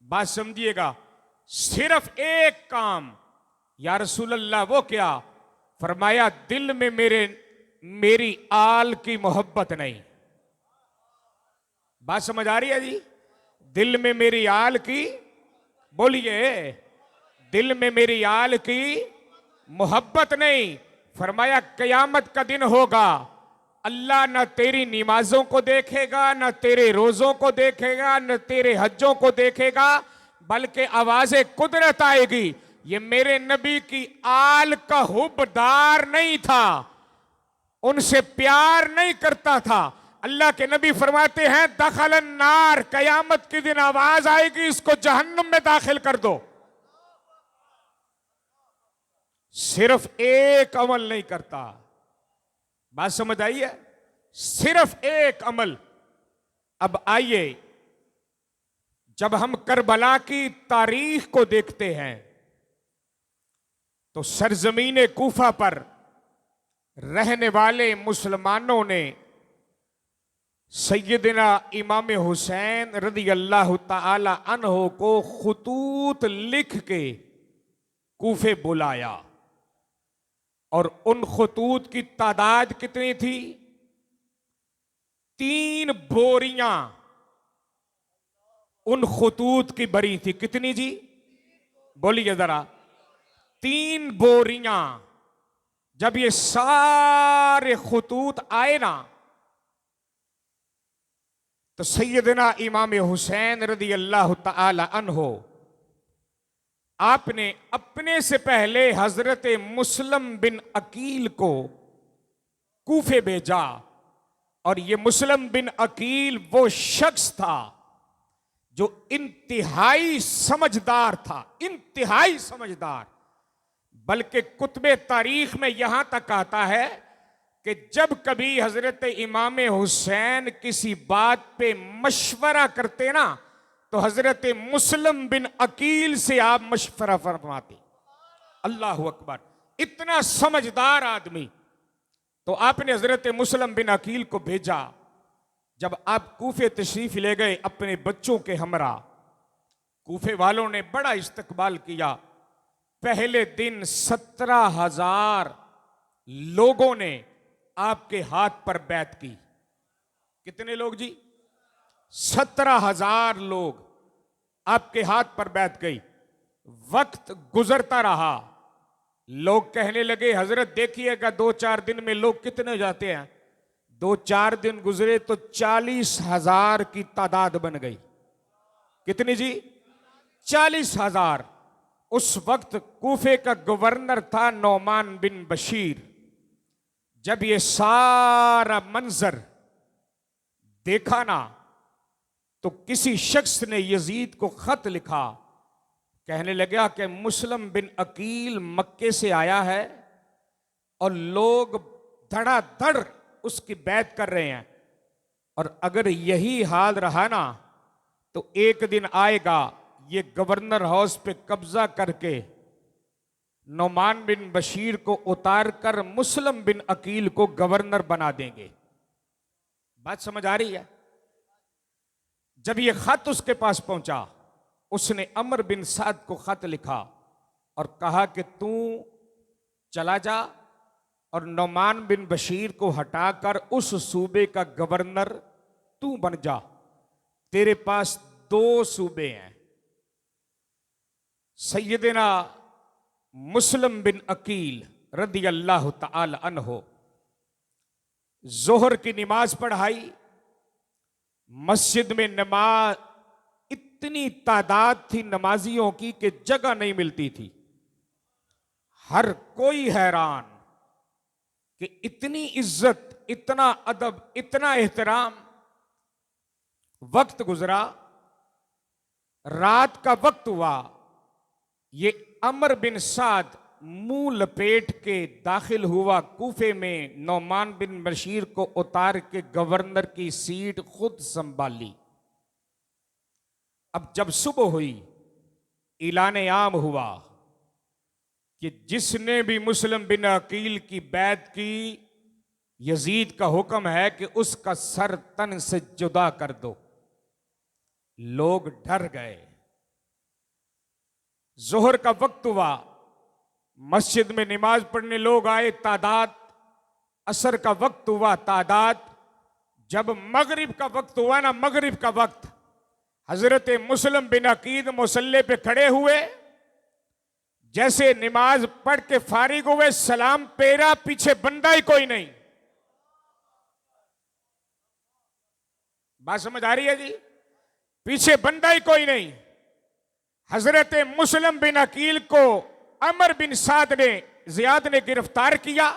बात समझिएगा, सिर्फ एक काम। या रसूल अल्लाह वो क्या? फरमाया दिल में मेरी आल की मोहब्बत नहीं। बात समझ आ रही है जी? दिल में मेरी आल की, बोलिए, दिल में मेरी आल की मोहब्बत नहीं। फरमाया कयामत का दिन होगा, अल्लाह न तेरी नमाजों को देखेगा, न तेरे रोजों को देखेगा, न तेरे हज्जों को देखेगा, बल्कि आवाज़े कुदरत आएगी, ये मेरे नबी की आल का हुब्बदार नहीं था, उनसे प्यार नहीं करता था। अल्लाह के नबी फरमाते हैं दखलन नार, कयामत के दिन आवाज आएगी इसको जहन्नुम में दाखिल कर दो। सिर्फ एक अमल नहीं करता। बात समझ आई है? सिर्फ एक अमल। अब आइए, जब हम करबला की तारीख को देखते हैं तो सरजमीन कूफा पर रहने वाले मुसलमानों ने सैयदना इमाम हुसैन रदी अल्लाह ताला अन्हो को खुतूत लिख के कूफे बुलाया, और उन खुतूत की तादाद कितनी थी? 3 बोरियां उन खुतूत की भरी थी। कितनी जी? बोलिए जरा। 3 बोरियां। जब ये सारे खुतूत आए ना, तो सैयदना इमाम हुसैन रदी अल्लाह ताला अन्हो, आपने अपने से पहले हजरत मुस्लिम बिन अकील को कूफे भेजा। और ये मुस्लिम बिन अकील वो शख्स था जो इंतहाई समझदार था, इंतहाई समझदार। बल्कि कुतबे तारीख में यहां तक आता है कि जब कभी हजरत इमाम हुसैन किसी बात पे मशवरा करते ना, तो हजरत मुस्लिम बिन अकील से आप मशवरा फरमाते। अल्लाह अकबर, इतना समझदार आदमी। तो आपने हजरत मुस्लिम बिन अकील को भेजा। जब आप कूफे तशरीफ ले गए अपने बच्चों के हमरा, कूफे वालों ने बड़ा इस्तकबाल किया। पहले दिन 17,000 लोगों ने आपके हाथ पर बैत की। कितने लोग जी? 17,000 लोग आपके हाथ पर बैठ गई। वक्त गुजरता रहा, लोग कहने लगे हजरत देखिएगा 2-4 दिन में लोग कितने जाते हैं। 2-4 दिन गुजरे तो 40,000 की तादाद बन गई। कितनी जी? 40,000। उस वक्त कूफे का गवर्नर था नौमान बिन बशीर। जब ये सारा मंजर देखा ना, तो किसी शख्स ने यजीद को खत लिखा, कहने लगा कि मुस्लिम बिन अकील मक्के से आया है और लोग धड़ाधड़ उसकी बैत कर रहे हैं, और अगर यही हाल रहा ना तो एक दिन आएगा ये गवर्नर हाउस पे कब्जा करके नौमान बिन बशीर को उतार कर मुस्लिम बिन अकील को गवर्नर बना देंगे। बात समझ आ रही है? जब ये खत उसके पास पहुंचा, उसने अमर बिन साद को खत लिखा और कहा कि तू चला जा और नौमान बिन बशीर को हटाकर उस सूबे का गवर्नर तू बन जा। तेरे पास 2 सूबे हैं। सैयदना मुस्लिम बिन अकील रदी अल्लाह ताला अन्हो जोहर की नमाज पढ़ाई। मस्जिद में नमाज, इतनी तादाद थी नमाजियों की कि जगह नहीं मिलती थी। हर कोई हैरान कि इतनी इज्जत, इतना अदब, इतना एहतराम। वक्त गुजरा, रात का वक्त हुआ। ये अमर बिन साद मुंह लपेट के दाखिल हुआ कूफे में। नौमान बिन बशीर को उतार के गवर्नर की सीट खुद संभाली। अब जब सुबह हुई, ऐलान आम हुआ कि जिसने भी मुस्लिम बिन अकील की बैत की, यजीद का हुक्म है कि उसका सर तन से जुदा कर दो। लोग डर गए, जोहर का वक्त हुआ, मस्जिद में नमाज पढ़ने लोग आए तादाद, असर का वक्त हुआ तादाद, जब मगरिब का वक्त हुआ ना, मगरिब का वक्त, हजरत मुस्लिम बिन अकीद मुसल्ले पे खड़े हुए, जैसे नमाज पढ़ के फारिग हुए, सलाम पेरा, पीछे बंदा ही कोई नहीं। बात समझ आ रही है जी? पीछे बंदा ही कोई नहीं। हजरत मुस्लिम बिन अकील को अमर बिन साद ने, जियाद ने गिरफ्तार किया,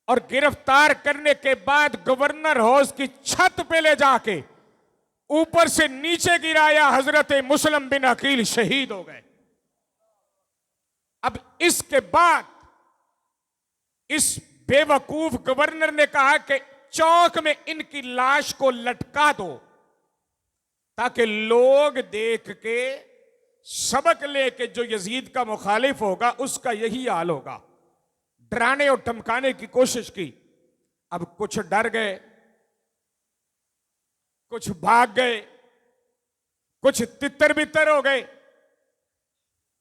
और गिरफ्तार करने के बाद गवर्नर हाउस की छत पे ले जाके ऊपर से नीचे गिराया। हजरत मुस्लिम बिन अकील शहीद हो गए। अब इसके बाद इस बेवकूफ गवर्नर ने कहा कि चौक में इनकी लाश को लटका दो, ताकि लोग देख के सबक लेके जो यजीद का मुखालिफ होगा उसका यही हाल होगा। डराने और धमकाने की कोशिश की। अब कुछ डर गए, कुछ भाग गए, कुछ तितर बितर हो गए।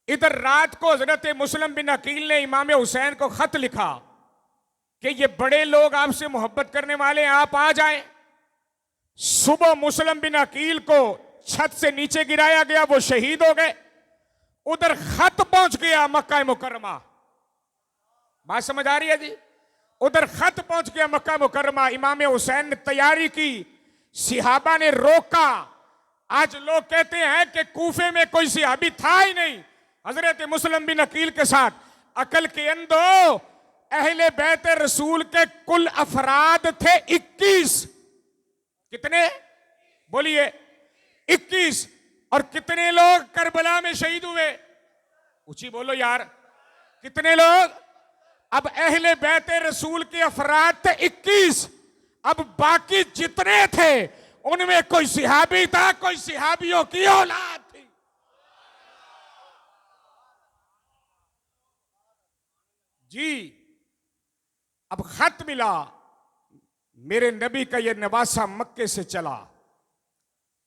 इधर रात को हजरत मुस्लिम बिन अकील ने इमाम हुसैन को खत लिखा कि ये बड़े लोग आपसे मोहब्बत करने वाले हैं, आप आ जाएं। सुबह मुस्लिम बिन अकील को छत से नीचे गिराया गया, वो शहीद हो गए। उधर खत पहुंच गया मक्का मुकर्रमा। बात समझ आ रही है जी? उधर खत पहुंच गया मक्का मुकर्रमा। इमाम हुसैन ने तैयारी की, सिहाबा ने रोका। आज लोग कहते हैं कि कूफे में कोई सिहाबी था ही नहीं हजरत मुस्लिम बिन अकील के साथ। अकल के अंदो, अहले बैत रसूल के कुल अफराद थे 21। कितने बोलिए? 21। और कितने लोग करबला में शहीद हुए? ऊंची बोलो यार, कितने लोग? अब अहले बैत रसूल के अफराद थे 21। अब बाकी जितने थे उनमें कोई सिहाबी था, कोई सिहाबियों की औलाद थी। जी, अब खत मिला, मेरे नबी का यह नवासा मक्के से चला।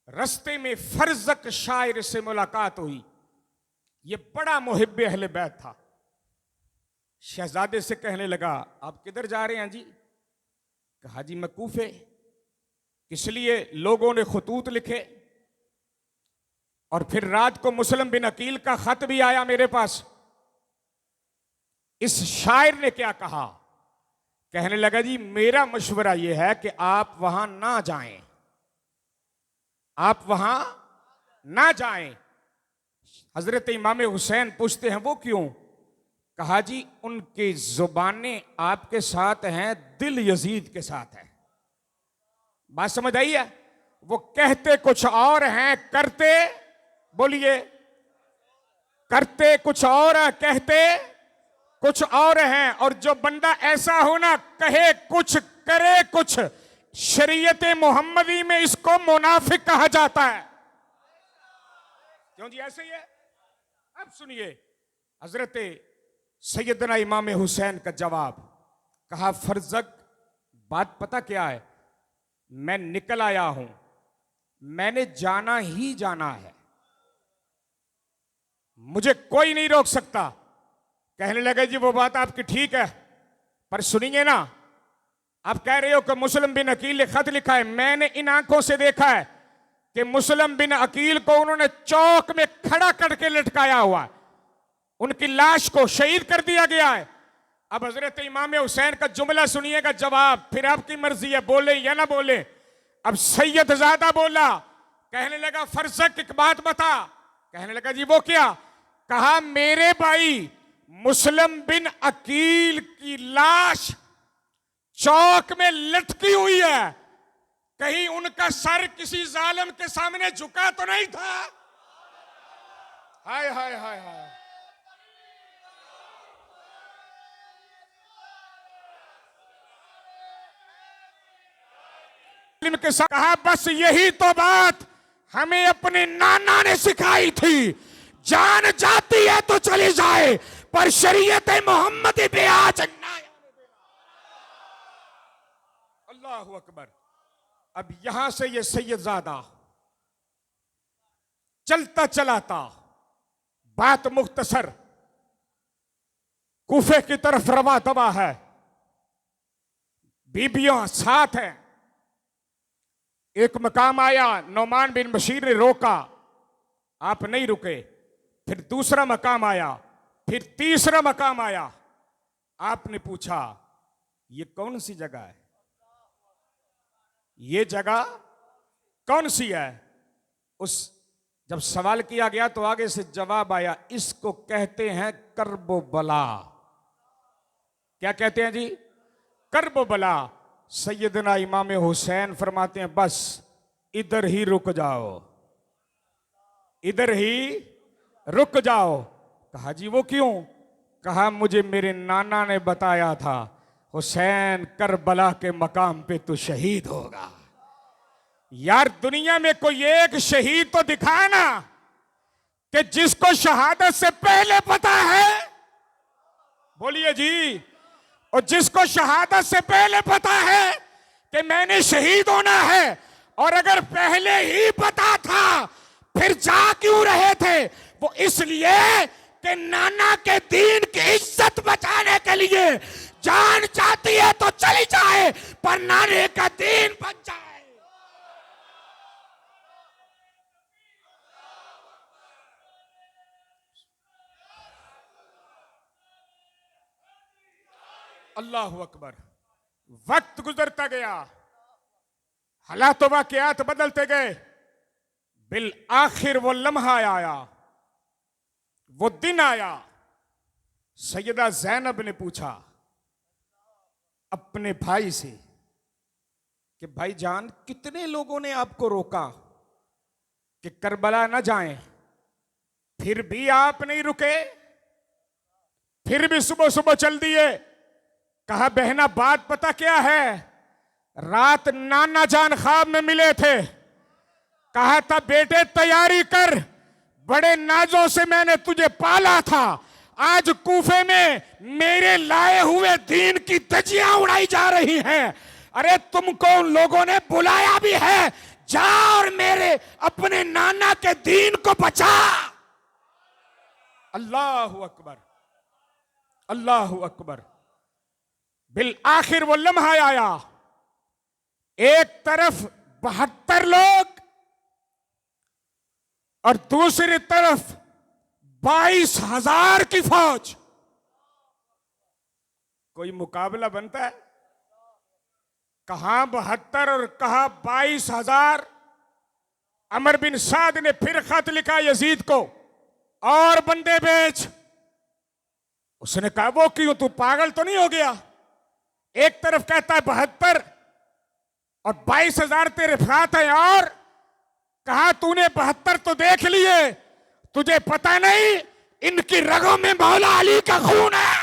रस्ते में फर्जक शायर से मुलाकात हुई। यह बड़ा मुहिब्बे अहले बैत था। शहजादे से कहने लगा, आप किधर जा रहे हैं जी? कहा जी मैं कूफे। किस लिए? लोगों ने खतूत लिखे, और फिर रात को मुस्लिम बिन अकील का खत भी आया मेरे पास। इस शायर ने क्या कहा? कहने लगा जी मेरा मशवरा यह है कि आप वहां ना जाएं, आप वहां ना जाएं। हजरत इमाम हुसैन पूछते हैं वो क्यों? कहा जी उनकी जुबानें आपके साथ हैं, दिल यजीद के साथ है। बात समझ आई है? वो कहते कुछ और हैं, करते, बोलिए, करते कुछ और हैं, कहते कुछ और हैं। और जो बंदा ऐसा हो ना, कहे कुछ करे कुछ, शरीयत मोहम्मदी में इसको मुनाफिक कहा जाता है। क्यों जी? ऐसे ही है। अब सुनिए हजरत सैयदना इमाम हुसैन का जवाब। कहा फर्जक, बात पता क्या है? मैं निकल आया हूं, मैंने जाना ही जाना है, मुझे कोई नहीं रोक सकता। कहने लगे जी वो बात आपकी ठीक है, पर सुनिए ना, आप कह रहे हो कि मुस्लिम बिन अकील ने खत लिखा है। मैंने इन आंखों से देखा है कि मुस्लिम बिन अकील को उन्होंने चौक में खड़ा करके लटकाया हुआ है, उनकी लाश को शहीद कर दिया गया है। अब हजरत इमाम हुसैन का जुमला सुनिएगा, जवाब, फिर आपकी मर्जी है बोले या ना बोले। अब सैयदजादा बोला, कहने लगा फर्जक एक बात बता। कहने लगा जी वो क्या? कहा मेरे भाई मुस्लिम बिन अकील की लाश चौक में लटकी हुई है, कहीं उनका सर किसी जालिम के सामने झुका तो नहीं था? हाय हाय हाय हाय। के साथ कहा बस यही तो बात हमें अपने नाना ने सिखाई थी, जान जाती है तो चली जाए पर शरीयत मोहम्मदी पे आज ना। अल्लाहु अकबर। अब यहां से ये सैयदजादा चलता चलाता बात मुख्तसर, कूफे की तरफ रवा दवा है, बीबियों साथ हैं। एक मकाम आया, नौमान बिन बशीर ने रोका, आप नहीं रुके। फिर दूसरा मकाम आया, फिर तीसरा मकाम आया। आपने पूछा ये कौन सी जगह है, ये जगह कौन सी है? उस जब सवाल किया गया तो आगे से जवाब आया, इसको कहते हैं कर्बो बला। क्या कहते हैं जी? कर्बो बला। सैयदना इमाम हुसैन फरमाते हैं बस इधर ही रुक जाओ, इधर ही रुक जाओ। कहा जी वो क्यों? कहा मुझे मेरे नाना ने बताया था, हुसैन करबला के मकाम पे तो शहीद होगा। यार दुनिया में कोई एक शहीद तो दिखाए ना कि जिसको शहादत से पहले पता है, बोलिए जी। और जिसको शहादत से पहले पता है कि मैंने शहीद होना है, और अगर पहले ही पता था फिर जा क्यों रहे थे? वो इसलिए कि नाना के दीन की इज्जत बचाने के लिए जान चाहती है तो चली जाए, पर नाने का दीन बच जाए। अल्लाह अकबर। वक्त गुजरता गया, हालात वाकयात बदलते गए। बिल आखिर वो लम्हा आया, वो दिन आया। सैयदा ज़ैनब ने पूछा अपने भाई से कि भाईजान कितने लोगों ने आपको रोका कि करबला न जाएं, फिर भी आप नहीं रुके, फिर भी सुबह सुबह चल दिए। कहा बहना बात पता क्या है? रात नाना जान ख्वाब में मिले थे, कहा था बेटे तैयारी कर, बड़े नाजों से मैंने तुझे पाला था, आज कूफे में मेरे लाए हुए दीन की धज्जियां उड़ाई जा रही हैं। अरे तुमको उन लोगों ने बुलाया भी है, जा और मेरे अपने नाना के दीन को बचा। अल्लाह अकबर, अल्लाह अकबर। बिल आखिर वो लम्हा आया, एक तरफ 72 लोग और दूसरी तरफ 22,000 की फौज। कोई मुकाबला बनता है? कहां 72 और कहा 22,000। अमर बिन साद ने फिर खत लिखा यजीद को, और बंदे भेज। उसने कहा वो क्यों, तू पागल तो नहीं हो गया? एक तरफ कहता है 72 और 22,000 तेरे साथ है। और कहा तूने 72 तो देख लिए, तुझे पता नहीं इनकी रगों में मौला अली का खून है।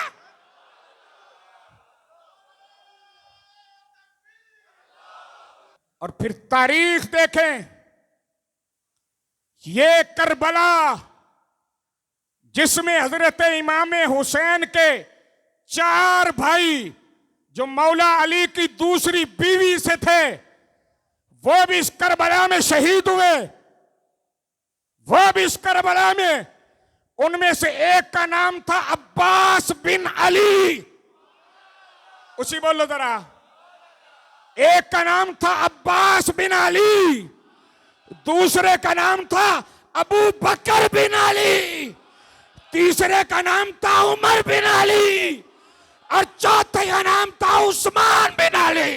और फिर तारीख देखें, ये करबला जिसमें हजरत इमाम हुसैन के 4 भाई जो मौला अली की दूसरी बीवी से थे, वो भी इस करबला में शहीद हुए। वो भी इस करबला में, उनमें से एक का नाम था अब्बास बिन अली। उसी बोलो जरा, एक का नाम था अब्बास बिन अली, दूसरे का नाम था अबू बकर बिन अली, तीसरे का नाम था उमर बिन अली, और चौथे का नाम था उस्मान बिन अली।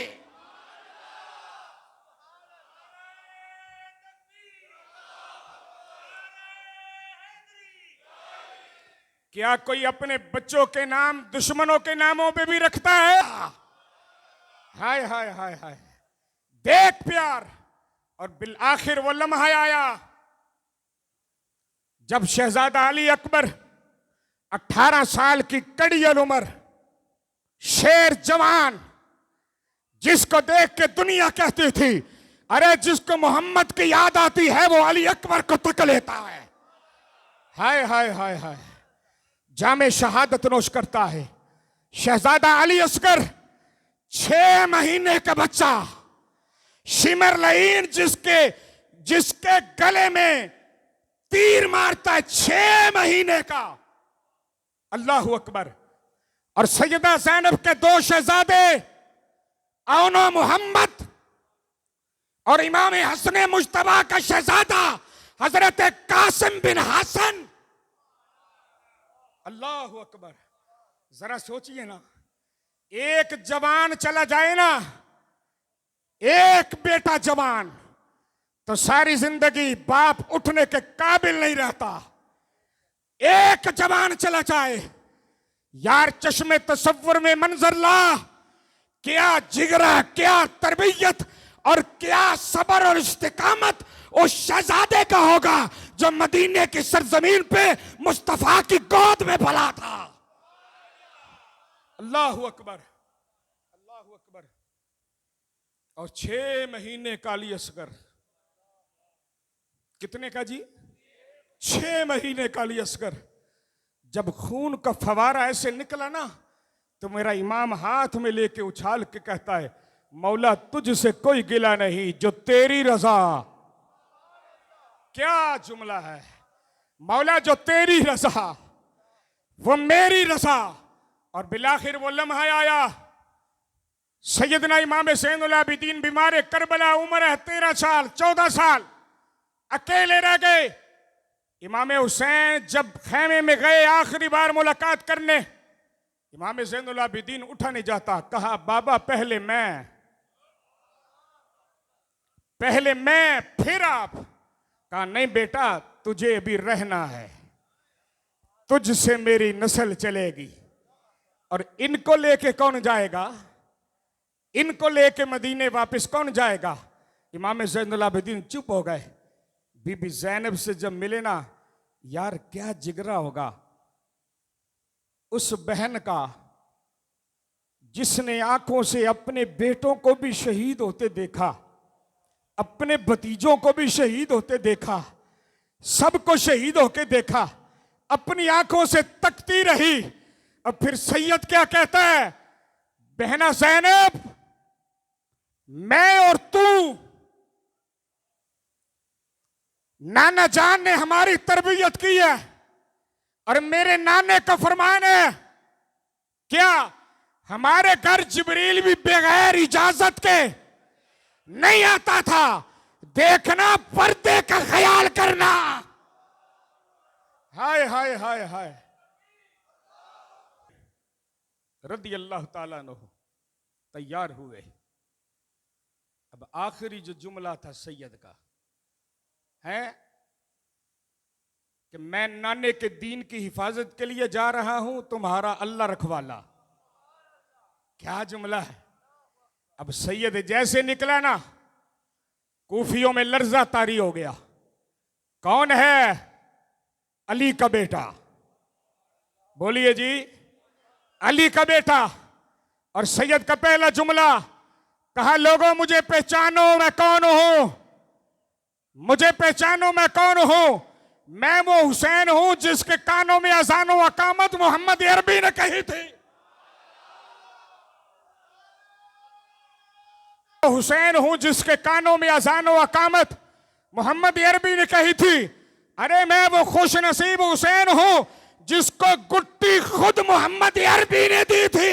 क्या कोई अपने बच्चों के नाम दुश्मनों के नामों पे भी रखता है? हाय हाय हाय हाय, देख प्यार। और बिल आखिर वो लम्हा आया जब शहजादा अली अकबर 18 साल की कड़ी उम्र, शेर जवान, जिसको देख के दुनिया कहती थी अरे जिसको मोहम्मद की याद आती है वो अली अकबर को तक लेता है। हाय हाय हाय हाय, जामे शहादत नोश करता है शहजादा अली असगर, 6 महीने का बच्चा, शिमर लईन, जिसके गले में तीर मारता है 6 महीने का। अल्लाह अकबर। और सैयदा ज़ैनब के 2 शहजादे औनो मोहम्मद और इमाम हसन मुज्तबा का शहजादा हजरत कासिम बिन हसन। अल्लाह अकबर। जरा सोचिए ना, एक जवान चला जाए ना, एक बेटा जवान, तो सारी जिंदगी बाप उठने के काबिल नहीं रहता। एक जवान चला जाए यार, चश्मे तसव्वुर में मंजर ला, क्या जिगरा, क्या तरबियत और क्या सबर और इस्तिकामत उस शहजादे का होगा जो मदीने की सरजमीन पे मुस्तफा की गोद में पला था। अल्लाह अकबर, अल्लाह अकबर। और 6 महीने का अली असगर। कितने का जी? 6 महीने का अली असगर। जब खून का फवारा ऐसे निकला ना, तो मेरा इमाम हाथ में लेके उछाल के कहता है, मौला तुझसे कोई गिला नहीं जो तेरी रजा। क्या जुमला है! मौला जो तेरी रजा वो मेरी रजा। और बिलाखिर वो लम्हा आया, सैयदना इमाम ज़ैनुल आबिदीन बीमार करबला, उम्र है 13 साल 14 साल, अकेले रह गए। इमाम हुसैन जब खैमे में गए आखिरी बार मुलाकात करने, इमाम ज़ैनुल आबिदीन उठा नहीं जाता। कहा बाबा पहले मैं फिर आप। कहा नहीं बेटा, तुझे अभी रहना है, तुझसे मेरी नस्ल चलेगी। और इनको लेके कौन जाएगा? इनको लेके मदीने वापस कौन जाएगा? इमाम ज़ैनुल आबिदीन चुप हो गए। बीबी ज़ैनब से जब मिले ना, यार क्या जिगरा होगा उस बहन का जिसने आंखों से अपने बेटों को भी शहीद होते देखा, अपने भतीजों को भी शहीद होते देखा, सबको शहीद होके देखा, अपनी आंखों से तकती रही। अब फिर सैयद क्या कहता है, बहना ज़ैनब, मैं और तू, नाना जान ने हमारी तरबियत की है और मेरे नाने का फरमान है, क्या हमारे घर जिब्रील भी बगैर इजाजत के नहीं आता था। देखना, पर्दे का ख्याल करना। हाय हाय हाय हाय। रदी अल्लाह ताला अन्हु तैयार हुए। अब आखिरी जो जुमला था सैयद का है कि मैं नाने के दीन की हिफाजत के लिए जा रहा हूं, तुम्हारा अल्लाह रखवाला। क्या जुमला है! अब सैयद जैसे निकला ना, कूफियों में लर्जा तारी हो गया। कौन है? अली का बेटा। बोलिए जी, अली का बेटा। और सैयद का पहला जुमला कहा, लोगों मुझे पहचानो मैं कौन हूं, मुझे पहचानो मैं कौन हूं। मैं वो हुसैन हूं जिसके कानों में अजान व अकामत मोहम्मद अरबी ने कही थी। हुसैन हूं जिसके कानों में अजान व अकामत मोहम्मद अरबी ने कही थी। अरे मैं वो खुश नसीब हुसैन हूं जिसको गुट्टी खुद मोहम्मद अरबी ने दी थी।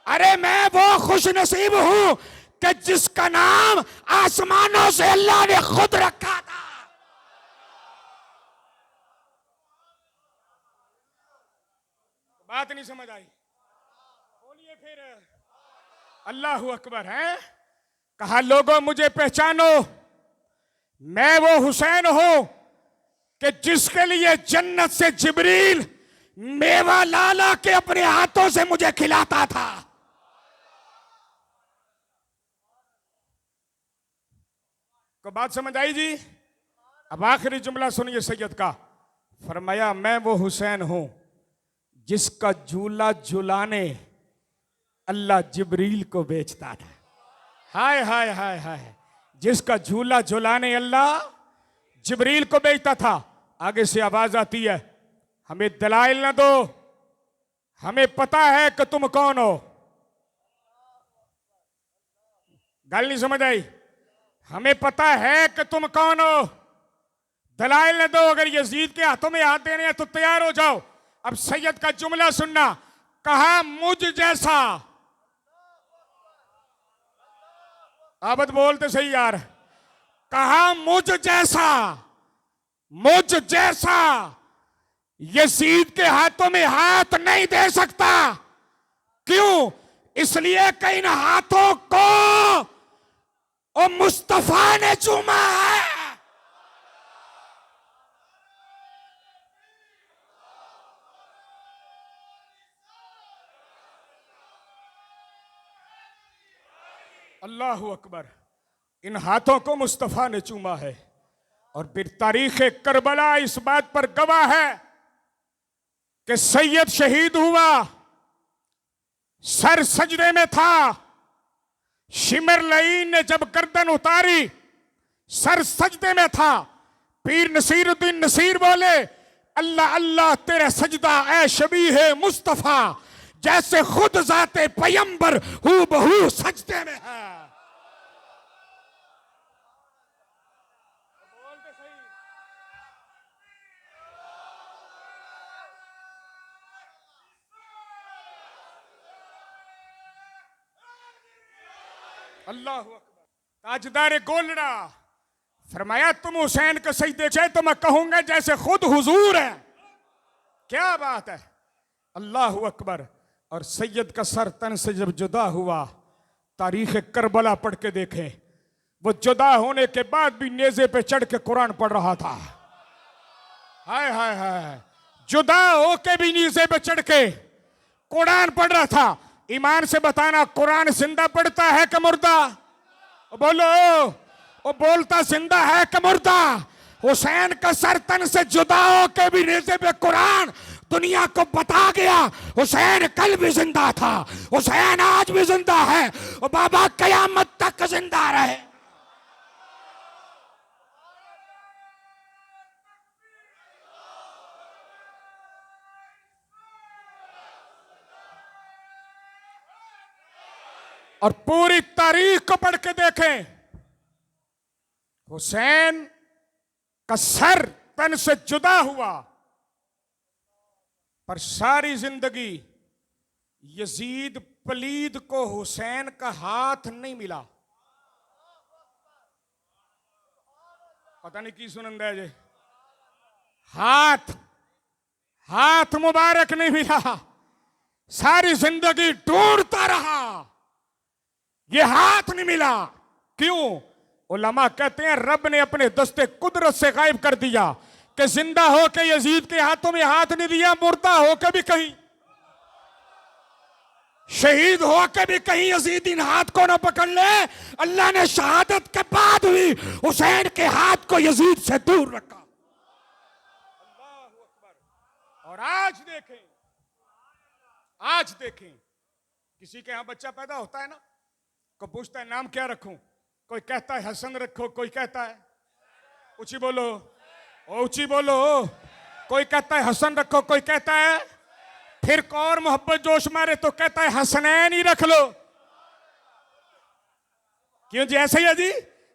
अरे मैं वो खुश नसीब हूं कि जिसका नाम आसमानों से अल्लाह ने खुद रखा था। बात नहीं समझ आई? बोलिए फिर। अल्लाह अकबर है। कहा, लोगों मुझे पहचानो, मैं वो हुसैन हूं कि जिसके लिए जन्नत से जिब्रील मेवा लाला के अपने हाथों से मुझे खिलाता था। को बात समझ आई जी? अब आखिरी जुमला सुनिए सैयद का। फरमाया, मैं वो हुसैन हूं जिसका झूला झुलाने अल्लाह जिब्रील को बेचता था। हाय हाय हाय हाय। जिसका झूला झुलाने अल्लाह जिब्रील को बेचता था। आगे से आवाज आती है, हमें दलाइल ना दो, हमें पता है कि तुम कौन हो। गल नहीं समझ आई? हमें पता है कि तुम कौन हो, दलाइल ने दो, अगर यजीद के हाथों में हाथ देने हैं तो तैयार हो जाओ। अब सैयद का जुमला सुनना, कहा मुझ जैसा, आबद बोलते सही यार, कहा मुझ जैसा, मुझ जैसा यजीद के हाथों में हाथ नहीं दे सकता। क्यों? इसलिए कि इन हाथों को ओ मुस्तफा ने चूमा है। अल्लाह अकबर। इन हाथों को मुस्तफा ने चूमा है। और फिर तारीख करबला इस बात पर गवाह है कि सैयद शहीद हुआ, सर सजदे में था। शिमर लईन ने जब गर्दन उतारी, सर सजदे में था। पीर नसीरुद्दीन नसीर बोले, अल्लाह अल्लाह तेरा सजदा ए शबीह है मुस्तफा, जैसे खुद जाते पैगंबर हू बहू सजदे में है। अल्लाह अकबर। ताजदार गोलड़ा फरमाया, तुम हुसैन को सजदे चाहे तो मैं कहूंगा जैसे खुद हुजूर है। क्या बात है, अल्लाह अकबर। और सैयद का सर तन से जब जुदा हुआ, तारीख करबला पढ़ के देखें, वो जुदा होने के बाद भी नेज़े पे चढ़ के कुरान पढ़ रहा था। हाय हाय हाय, जुदा होके भी नेज़े पे चढ़ के कुरान पढ़ रहा था। ईमान से बताना, कुरान जिंदा पढ़ता है कि मुर्दा? बोलो, वो बोलता जिंदा है कि मुर्दा? हुसैन का सर तन से जुदा होके भी नेज़े पे कुरान दुनिया को बता गया, हुसैन कल भी जिंदा था, हुसैन आज भी जिंदा है, और बाबा कयामत तक जिंदा रहे। और पूरी तारीख को पढ़ के देखें, हुसैन का सर तन से जुदा हुआ, पर सारी जिंदगी यजीद पलीद को हुसैन का हाथ नहीं मिला। पता नहीं की सुनंदा है जे, हाथ हाथ मुबारक नहीं मिला। सारी जिंदगी ढूंढता रहा, ये हाथ नहीं मिला। क्यों? उलमा कहते हैं रब ने अपने दस्ते कुदरत से गायब कर दिया कि जिंदा होके यजीद के हाथों में हाथ नहीं दिया, मुर्दा होके भी कहीं, शहीद होके भी कहीं यजीद इन हाथ को ना पकड़ ले। अल्लाह ने शहादत के बाद भी हुसैन के हाथ को यजीद से दूर रखा। अल्लाह अकबर। और आज देखें, आज देखें, किसी के यहां बच्चा पैदा होता है ना, कोई पूछता है नाम क्या रखूं, कोई कहता है हसन रखो, कोई कहता है, ऊंची बोलो, ऊंची बोलो, कोई कहता है हसन रखो, कोई कहता है, फिर और मोहब्बत जोश मारे तो कहता है हसनैन ही रख लो। क्यों जी? ऐसे ही है जी,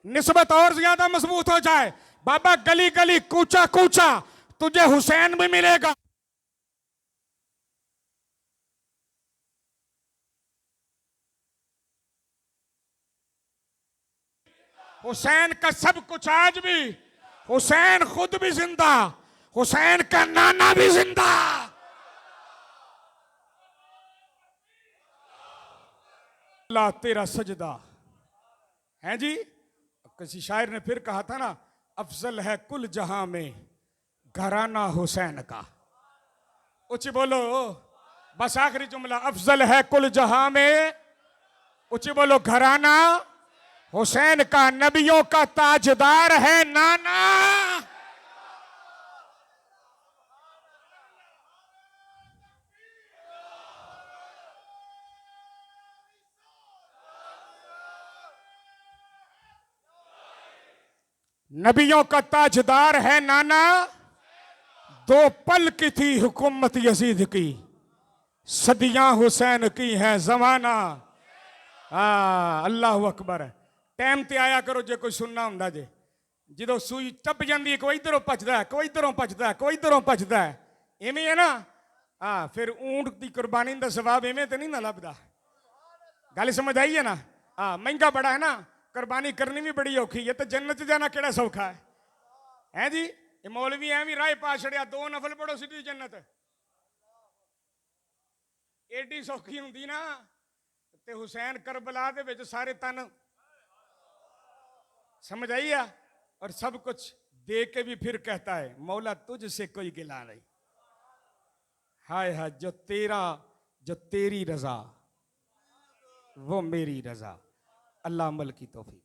निस्बत और ज्यादा मजबूत हो जाए। बाबा गली गली कूचा कूचा तुझे हुसैन भी मिलेगा। हुसैन का सब कुछ आज भी, हुसैन खुद भी जिंदा, हुसैन का नाना भी जिंदा। अल्लाह तेरा सजदा है जी। किसी शायर ने फिर कहा था ना, अफजल है कुल जहां में घराना हुसैन का। ऊंची बोलो, बस आखिरी जुमला, अफजल है कुल जहां में, ऊंची बोलो, घराना हुसैन का, नबियों का ताजदार है नाना। नबियों का ताजदार है नाना, दो पल की थी हुकूमत यजीद की, सदियां हुसैन की है जमाना। अल्लाह अकबर। टाइम ते आया करो जे कोई सुनना हुंदा जे, ਜਦੋਂ ਸੂਈ ਟੱਪ ਜਾਂਦੀ ਹੈ, ਕੋਈ ਇਧਰੋਂ ਭੱਜਦਾ ਹੈ, ਕੋਈ ਇਧਰੋਂ ਭੱਜਦਾ ਹੈ, ਕੋਈ ਇਧਰੋਂ ਭੱਜਦਾ ਹੈ, ਇਵੇਂ ਹੈ ਨਾ। ਹਾਂ, ਫਿਰ ਊਂਟ ਦੀ ਕੁਰਬਾਨੀ ਦਾ ਸਵਾਬ ਇਵੇਂ ਤੇ ਨਹੀਂ ਨਾ ਲੱਭਦਾ। ਗੱਲ समझ आई है ना। हाँ, महंगा बड़ा है ना, कुर्बानी करनी भी बड़ी औखी है। तो जन्नत जाना केड़ा सौखा है जी। ये मौलवी है भी राह पा छड़िया, 2 नफल पढ़ो सीधी जन्नत एडी सौखी हुंदी ना। ते हुसैन करबला दे विच सारे तन समझ आई है, और सब कुछ दे के भी फिर कहता है मौला तुझसे कोई गिला नहीं। हाय हाय, जो तेरी रजा वो मेरी रजा। अल्लाह अमल की तौफीक।